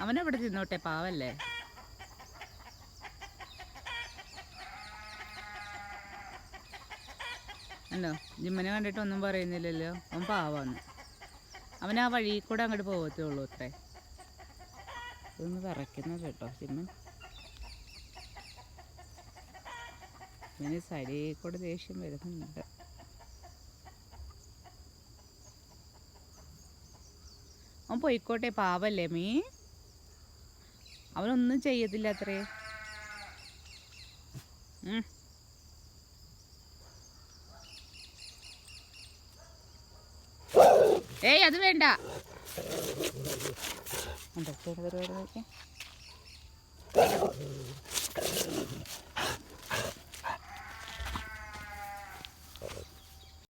അവനെവിടെ തിന്നോട്ടെ, പാവല്ലേ. ഉണ്ടോ, ജിമ്മനെ കണ്ടിട്ട് ഒന്നും പറയുന്നില്ലല്ലോ. അവൻ പാവാന്ന്. അവൻ ആ വഴി കൂടെ അങ്ങോട്ട് പോകത്തേ ഉള്ളൂ അത്രേ. ഇതൊന്ന് വിറയ്ക്കുന്നത് കേട്ടോ ജിമ്മൻ. ഇവന് സൈഡിൽ കൂടെ ദേഷ്യം വരുന്നുണ്ട്. അവൻ പോയിക്കോട്ടെ, പാവല്ലേ മീ. അവനൊന്നും ചെയ്യത്തില്ല അത്രേ. ഏയ് അത് വേണ്ട. എന്തൊക്കെയാണ് പരിപാടി നോക്കിയാ.